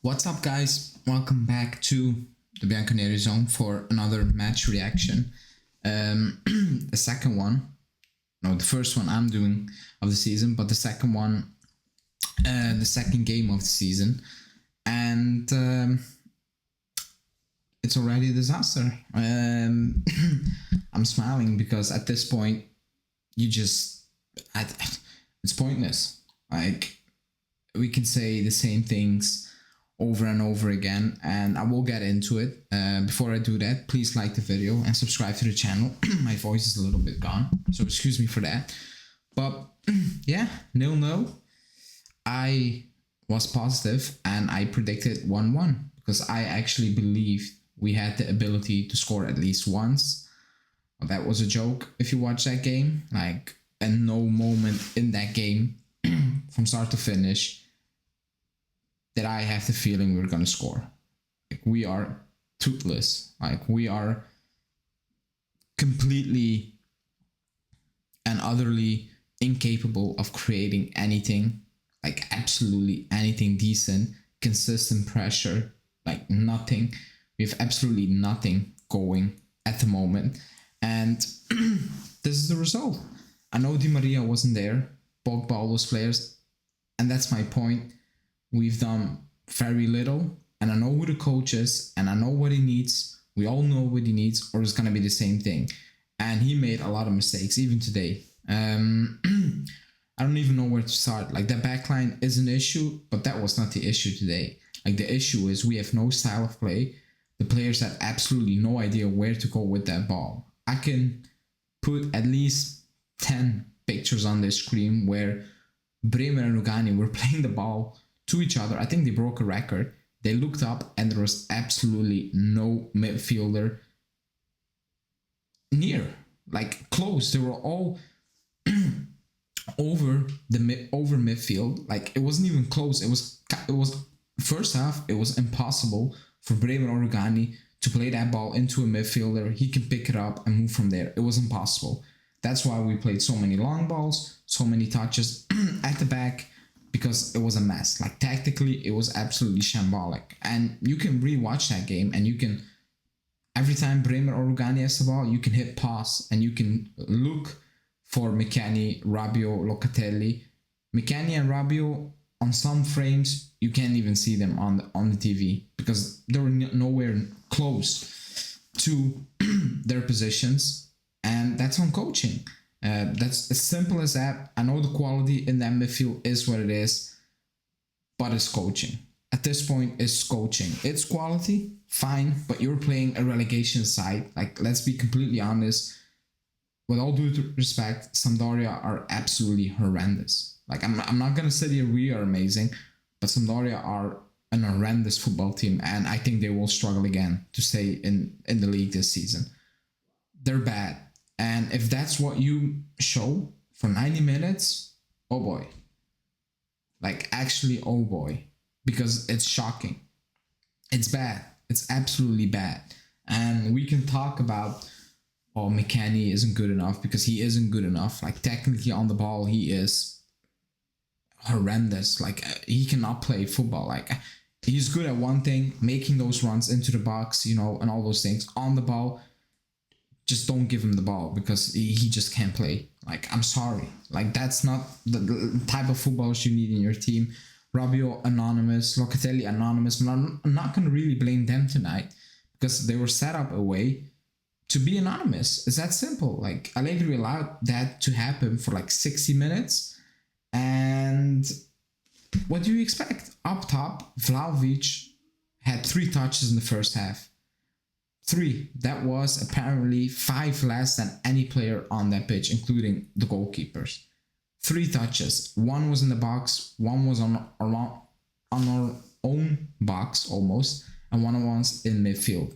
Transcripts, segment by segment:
What's up, guys? Welcome back to the Bianconeri Zone for another match reaction. The second one, no, the first one I'm doing of the season, but the second one, the second game of the season, and it's already a disaster. I'm smiling because at this point, it's pointless. Like, we can say the same things over and over again, and I will get into it. Before I do that, please like the video and subscribe to the channel. My voice is a little bit gone, so excuse me for that. But yeah, 0-0. I was positive and I predicted 1-1 because I actually believed we had the ability to score at least once. Well, that was a joke if you watch that game. Like, and no moment in that game from start to finish that I have the feeling we're gonna score. Like, we are toothless. Like, we are completely and utterly incapable of creating anything, like absolutely anything decent, consistent pressure, like nothing. We have absolutely nothing going at the moment. And this is the result. I know Di Maria wasn't there, Pogba, all those players, and that's my point. We've done very little, and I know who the coach is, and I know what he needs. We all know what he needs, or it's going to be the same thing. And he made a lot of mistakes, even today. I don't even know where to start. Like, the backline is an issue, but that was not the issue today. Like, the issue is we have no style of play. The players have absolutely no idea where to go with that ball. I can put at least 10 pictures on this screen where Bremer and Rugani were playing the ball to each other. I think they broke a record. They looked up and there was absolutely no midfielder near, like close. They were all over midfield. Like, it wasn't even close. It was first half. It was impossible for Bremer or Rugani to play that ball into a midfielder. He can pick it up and move from there. It was impossible. That's why we played so many long balls, so many touches at the back, because it was a mess. Like, tactically, it was absolutely shambolic. And you can rewatch that game, and you can, every time Bremer or Rugani has the ball, you can hit pause, and you can look for McKennie, Rabiot, Locatelli. McKennie and Rabiot, on some frames, you can't even see them on the TV because they were nowhere close to their positions, and that's on coaching. That's as simple as that. I know the quality in that midfield is what it is, but it's coaching. At this point, it's coaching. It's quality, fine, but you're playing a relegation side. Like, let's be completely honest. With all due respect, Sampdoria are absolutely horrendous. Like, I'm not gonna sit here, we are amazing, but Sampdoria are an horrendous football team, and I think they will struggle again to stay in the league this season. They're bad. And if that's what you show for 90 minutes, oh boy. Like, actually, oh boy. Because it's shocking. It's bad. It's absolutely bad. And we can talk about, oh, McKennie isn't good enough, because he isn't good enough. Like, technically on the ball, he is horrendous. Like, he cannot play football. Like, he's good at one thing, making those runs into the box, and all those things. On the ball, just don't give him the ball, because he just can't play. Like, I'm sorry. Like, that's not the type of footballers you need in your team. Rabiot, anonymous. Locatelli, anonymous. But I'm not going to really blame them tonight, because they were set up a way to be anonymous. It's that simple. Like, Allegri allowed that to happen for like 60 minutes. And what do you expect? Up top, Vlahovic had 3 touches in the first half. 3. That was apparently 5 less than any player on that pitch, including the goalkeepers. 3 touches. 1 was in the box, 1 was on our own box almost, and 1 was in midfield.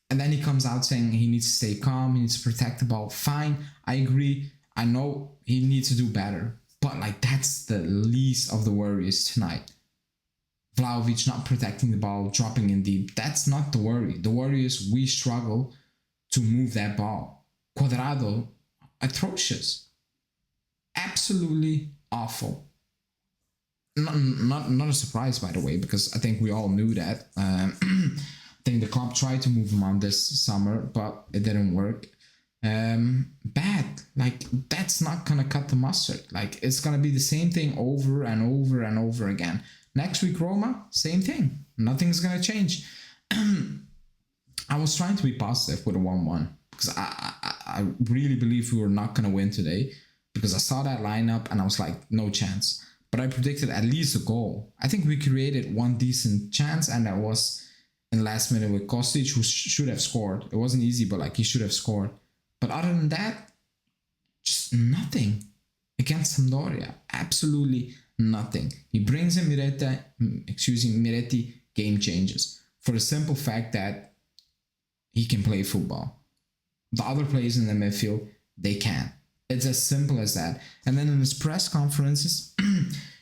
And then he comes out saying he needs to stay calm, he needs to protect the ball. Fine, I agree. I know he needs to do better, but like, that's the least of the worries tonight. Vlahovic not protecting the ball, dropping in deep. That's not the worry. The worry is we struggle to move that ball. Cuadrado, atrocious. Absolutely awful. not a surprise, by the way, because I think we all knew that. I think the club tried to move him on this summer, but it didn't work. Bad. Like, that's not gonna cut the mustard. Like, it's gonna be the same thing over and over and over again. Next week, Roma, same thing. Nothing's gonna change. I was trying to be positive with a 1-1 because I really believe we were not gonna win today, because I saw that lineup and I was like, no chance. But I predicted at least a goal. I think we created one decent chance, and that was in the last minute with Kostic, who should have scored. It wasn't easy, but like, he should have scored. But other than that, just nothing against Sampdoria. Absolutely nothing. He brings in Miretti, game changes. For the simple fact that he can play football. The other players in the midfield, they can't. It's as simple as that. And then in his press conferences,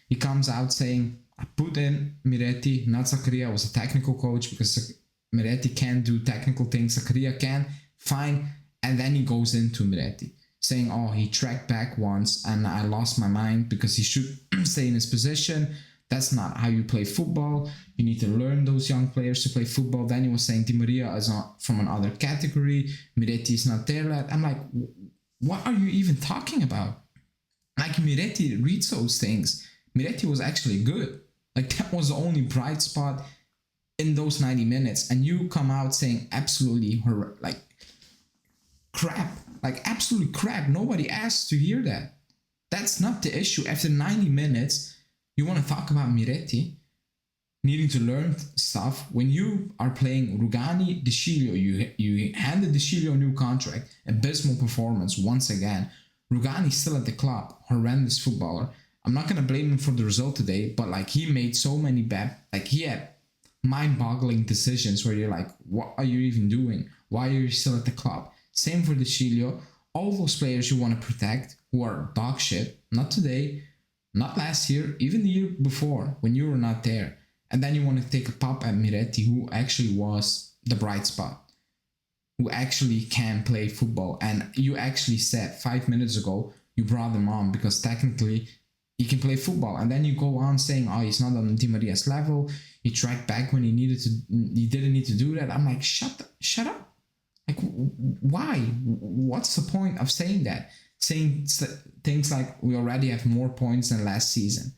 he comes out saying, I put in Miretti, not Zakaria. I was a technical coach because Miretti can't do technical things. Zakaria can. Fine. And then he goes into Miretti, saying, oh, he tracked back once and I lost my mind because he should stay in his position. That's not how you play football. You need to learn those young players to play football. Then he was saying Di Maria is from another category. Miretti is not there yet. I'm like, what are you even talking about? Like, Miretti reads those things. Miretti was actually good. Like, that was the only bright spot in those 90 minutes. And you come out saying absolutely crap. Like, absolutely crap. Nobody asked to hear that. That's not the issue. After 90 minutes, you want to talk about Miretti needing to learn stuff. When you are playing Rugani, De Sciglio, you handed De Sciglio a new contract. Abysmal performance once again. Rugani still at the club. Horrendous footballer. I'm not going to blame him for the result today, but like, he made so many bad, like, he had mind-boggling decisions where you're like, what are you even doing? Why are you still at the club? Same for De Sciglio. All those players you want to protect who are dog shit. Not today, not last year, even the year before when you were not there. And then you want to take a pop at Miretti, who actually was the bright spot, who actually can play football. And you actually said 5 minutes ago, you brought him on because technically he can play football. And then you go on saying, oh, he's not on Di Maria's level. He tracked back when he didn't need to do that. I'm like, shut up. Like, why? What's the point of saying that? Saying things like, we already have more points than last season.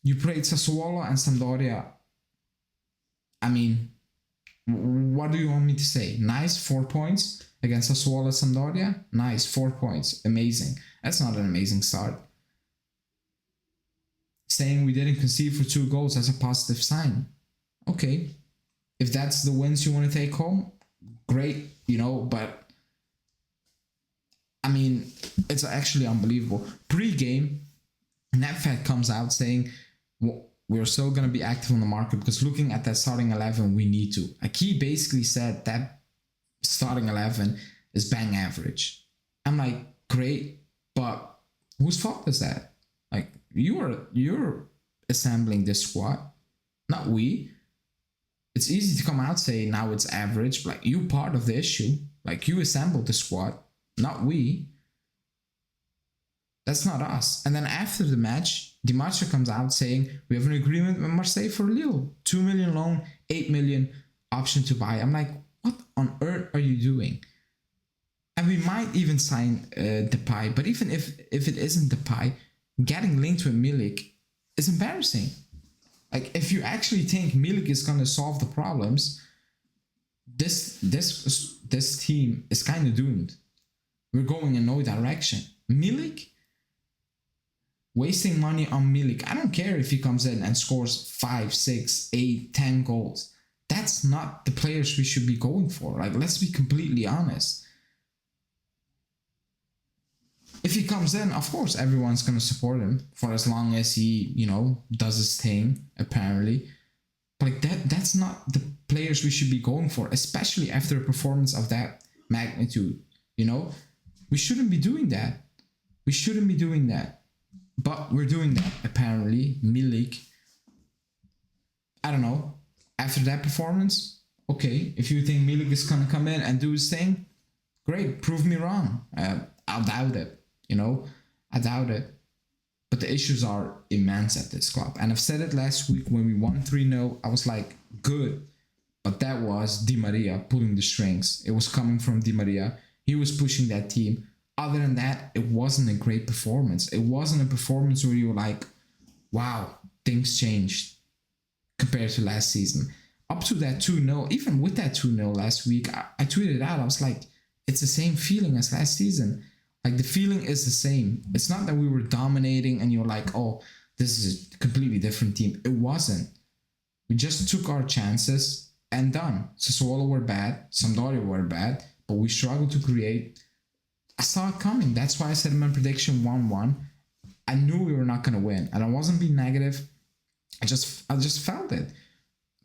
You played Sassuolo and Sampdoria. I mean, what do you want me to say? Nice, 4 points against Sassuolo and Sampdoria? Nice, 4 points. Amazing. That's not an amazing start. Saying we didn't concede for 2 goals as a positive sign. Okay. If that's the wins you want to take home, great, but I mean, it's actually unbelievable. Pre-game, Netfed comes out saying, well, we're still going to be active on the market because looking at that starting 11, we need to. Like, he basically said that starting 11 is bang average. I'm like, great, but whose fault is that? Like, you're assembling this squad, not we. It's easy to come out and say now it's average, but like, you part of the issue. Like, you assembled the squad, not we. That's not us. And then after the match, Di Marzio comes out saying we have an agreement with Marseille for Lille. 2 million loan, 8 million option to buy. I'm like, what on earth are you doing? And we might even sign Depay, but even if it isn't Depay, getting linked with Milik is embarrassing. Like, if you actually think Milik is going to solve the problems, this team is kind of doomed. We're going in no direction. Milik, wasting money on Milik. I don't care if he comes in and scores 5, 6, 8, 10 goals. That's not the players we should be going for. Like, let's be completely honest. If he comes in, of course, everyone's going to support him for as long as he, does his thing, apparently. But like, that's not the players we should be going for, especially after a performance of that magnitude, We shouldn't be doing that. But we're doing that, apparently. Milik. I don't know. After that performance, okay, if you think Milik is going to come in and do his thing, great, prove me wrong. I'll doubt it. I doubt it. but the issues are immense at this club. And I've said it last week when we won 3-0. I was like, good. But that was Di Maria pulling the strings. It was coming from Di Maria. He was pushing that team. Other than that, it wasn't a great performance. It wasn't a performance where you were like, wow, things changed compared to last season. Up to that 2-0, even with that 2-0 last week, I tweeted out, I was like, it's the same feeling as last season. Like, the feeling is the same. It's not that we were dominating and you're like, oh, this is a completely different team. It wasn't. We just took our chances and done. Sassuolo were bad. Sampdoria were bad. But we struggled to create. I saw it coming. That's why I said in my prediction 1-1. I knew we were not going to win. And I wasn't being negative. I just felt it.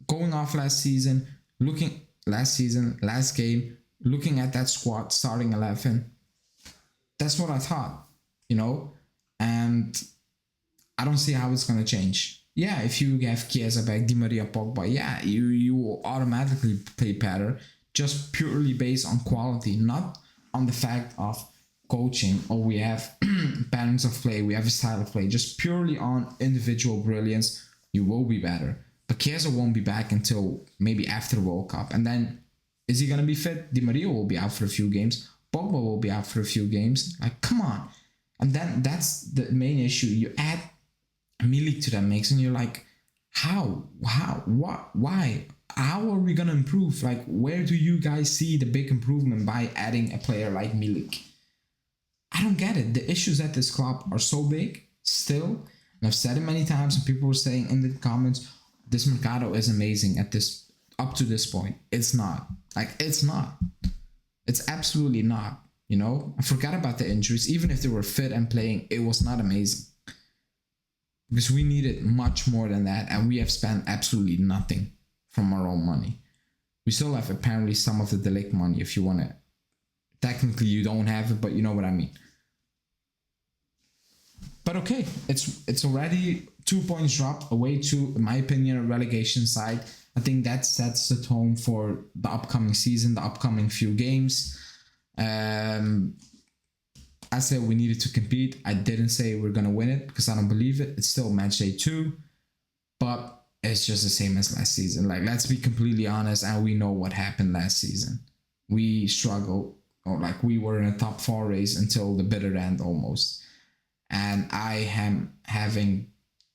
Going off last season, last game, looking at that squad, starting 11, that's what I thought, and I don't see how it's going to change. Yeah, if you have Chiesa back, Di Maria, Pogba, yeah, you will automatically play better, just purely based on quality, not on the fact of coaching, or we have patterns of play, we have a style of play, just purely on individual brilliance, you will be better. But Chiesa won't be back until maybe after the World Cup. And then, is he going to be fit? Di Maria will be out for a few games. Pogba will be out for a few games. Like, come on. And then that's the main issue. You add Milik to that mix and you're like, how? What? Why? How are we going to improve? Like, where do you guys see the big improvement by adding a player like Milik? I don't get it. The issues at this club are so big still. And I've said it many times and people were saying in the comments, this Mercado is amazing up to this point. It's not. Like, it's not. It's absolutely not. I forgot about the injuries. Even if they were fit and playing, it was not amazing. Because we needed much more than that. And we have spent absolutely nothing from our own money. We still have apparently some of the De Ligt money if you want to. Technically, you don't have it, but you know what I mean. But okay, it's already 2 points dropped away to, in my opinion, a relegation side. I think that sets the tone for the upcoming season, the upcoming few games. I said we needed to compete. I didn't say we're going to win it because I don't believe it. It's still match day 2, but it's just the same as last season. Like, let's be completely honest, and we know what happened last season. We struggled, or like we were in a top 4 race until the bitter end almost. And I am having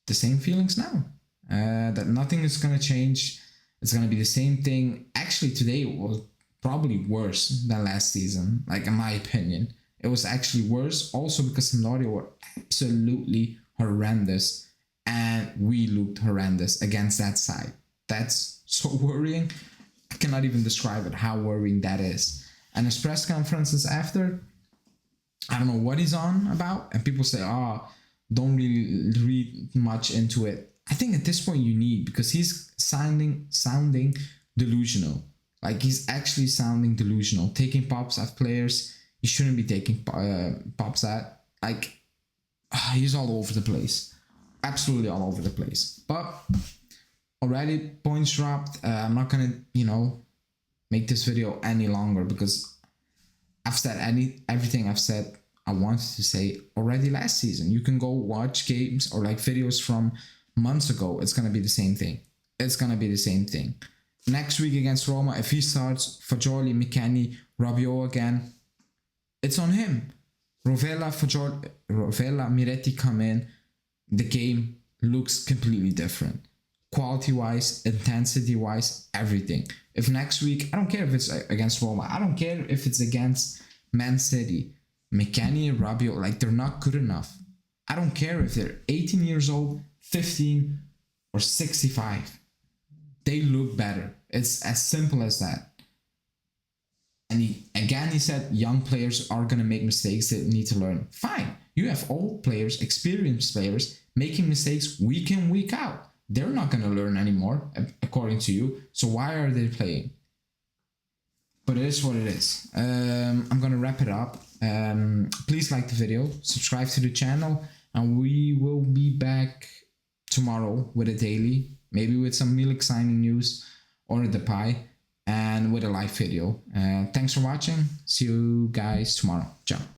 the same feelings now. That nothing is going to change. It's going to be the same thing. Actually, today was probably worse than last season. Like, in my opinion, it was actually worse. Also because Sampdoria were absolutely horrendous. And we looked horrendous against that side. That's so worrying. I cannot even describe it, how worrying that is. And his press conferences after, I don't know what he's on about. And people say, don't really read much into it. I think at this point you need, because he's sounding delusional. Like, he's actually sounding delusional. Taking pops at players he shouldn't be taking pops at. Like, he's all over the place. Absolutely all over the place. But already points dropped. I'm not going to, make this video any longer because I've said everything I've said I wanted to say already last season. You can go watch games or like videos from months ago. It's going to be the same thing. Next week against Roma, if he starts Fagioli, McKennie, Rabiot again, it's on him. Rovella, Miretti come in. The game looks completely different. Quality-wise, intensity-wise, everything. If next week, I don't care if it's against Roma. I don't care if it's against Man City. McKennie and Rabiot, like, they're not good enough. I don't care if they're 18 years old, 15, or 65. They look better. It's as simple as that. And he said young players are going to make mistakes. They need to learn. Fine. You have old players, experienced players, making mistakes week in, week out. They're not going to learn anymore, according to you. So why are they playing? But it is what it is. I'm going to wrap it up. Please like the video, subscribe to the channel, and we will be back tomorrow with a daily, maybe with some Milik signing news or a Depay, and with a live video. Thanks for watching. See you guys tomorrow. Ciao.